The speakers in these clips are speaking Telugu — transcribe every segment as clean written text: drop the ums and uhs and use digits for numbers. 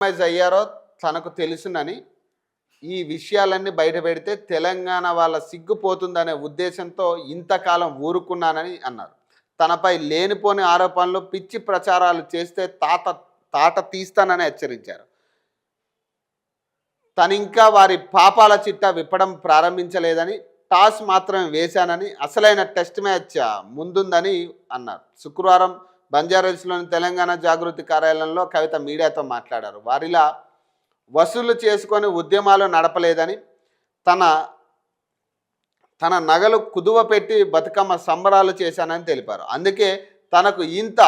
అయ్యారో తనకు తెలుసునని ఈ విషయాలన్నీ బయటపెడితే తెలంగాణ వాళ్ళ సిగ్గుపోతుందనే ఉద్దేశంతో ఇంతకాలం ఊరుకున్నానని అన్నారు. తనపై లేనిపోని ఆరోపణలు, పిచ్చి ప్రచారాలు చేస్తే తాట తీస్తానని హెచ్చరించారు. తనింకా వారి పాపాల చిట్టా విప్పడం ప్రారంభించలేదని, టాస్ మాత్రమే వేశానని, అసలైన టెస్ట్ మ్యాచ్ ముందుందని అన్నారు. శుక్రవారం బంజారాహిల్స్లోని తెలంగాణ జాగృతి కార్యాలయంలో కవిత మీడియాతో మాట్లాడారు. వారిలా వసూలు చేసుకొని ఉద్యమాలు నడపలేదని, తన నగలు కుదువ పెట్టి బతుకమ్మ సంబరాలు చేశానని తెలిపారు. అందుకే తనకు ఇంత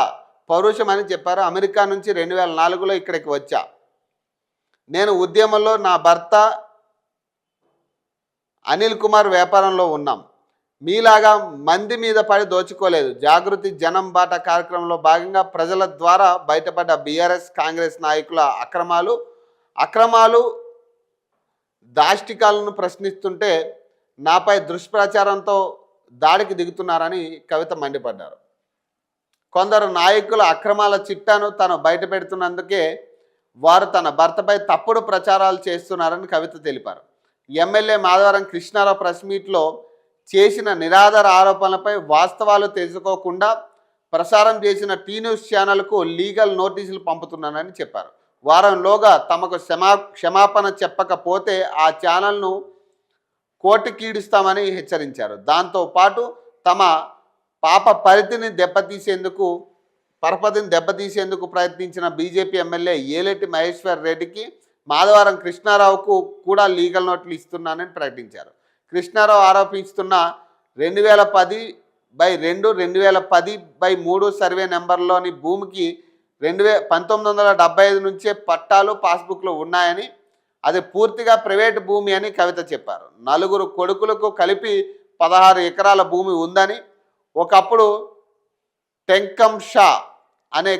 పౌరుషమని చెప్పారు. అమెరికా నుంచి 2004లో ఇక్కడికి వచ్చా. నేను ఉద్యమంలో నా భర్త అనిల్ కుమార్ వ్యాపారంలో ఉన్నాం. మీలాగా మంది మీద పడి దోచుకోలేదు. జాగృతి జనం బాట కార్యక్రమంలో భాగంగా ప్రజల ద్వారా బయటపడ్డ బీఆర్ఎస్ కాంగ్రెస్ నాయకుల అక్రమాలు దాష్టికాలను ప్రశ్నిస్తుంటే నాపై దుష్ప్రచారంతో దాడికి దిగుతున్నారని కవిత మండిపడ్డారు. కొందరు నాయకుల అక్రమాల చిట్టాను తను బయటపెడుతున్నందుకే వారు తన భర్తపై తప్పుడు ప్రచారాలు చేస్తున్నారని కవిత తెలిపారు. ఎమ్మెల్యే మాధవరం కృష్ణారావు ప్రెస్ మీట్లో చేసిన నిరాధార ఆరోపణలపై వాస్తవాలు తెలుసుకోకుండా ప్రసారం చేసిన టీ న్యూస్ ఛానల్కు లీగల్ నోటీసులు పంపుతున్నానని చెప్పారు. వారంలోగా తమకు క్షమాపణ చెప్పకపోతే ఆ ఛానల్ను కోర్టుకీడుస్తామని హెచ్చరించారు. దాంతోపాటు తమ పాప పరపతిని దెబ్బతీసేందుకు ప్రయత్నించిన బీజేపీ ఎమ్మెల్యే ఏలేటి మహేశ్వర్ రెడ్డికి, మాధవరం కృష్ణారావుకు కూడా లీగల్ నోటీసులు ఇస్తున్నానని ప్రకటించారు. కృష్ణారావు ఆరోపిస్తున్న 2010/2, 2010/3 సర్వే నెంబర్లోని భూమికి 1975 నుంచే పట్టాలు, పాస్బుక్లు ఉన్నాయని, అది పూర్తిగా ప్రైవేటు భూమి అని కవిత చెప్పారు. 4 కొడుకులకు కలిపి 16 ఎకరాల భూమి ఉందని, ఒకప్పుడు టెంకమ్ షా అనే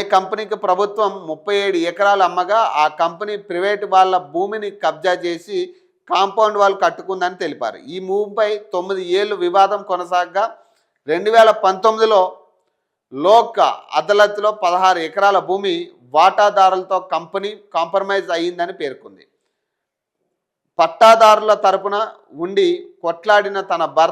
కంపెనీకి ప్రభుత్వం 37 ఎకరాలు అమ్మగా ఆ కంపెనీ ప్రైవేటు వాళ్ళ భూమిని కబ్జా చేసి కాంపౌండ్ వాల్ కట్టుకుందని తెలిపారు. ఈ భూమిపై 9 ఏళ్లు వివాదం కొనసాగగా 2019లో లోక్ అదాలత్లో 16 ఎకరాల భూమి వాటాదారులతో కంపెనీ కాంప్రమైజ్ అయ్యిందని పేర్కొంది. పట్టాదారుల తరపున ఉండి కొట్లాడిన తన భర్త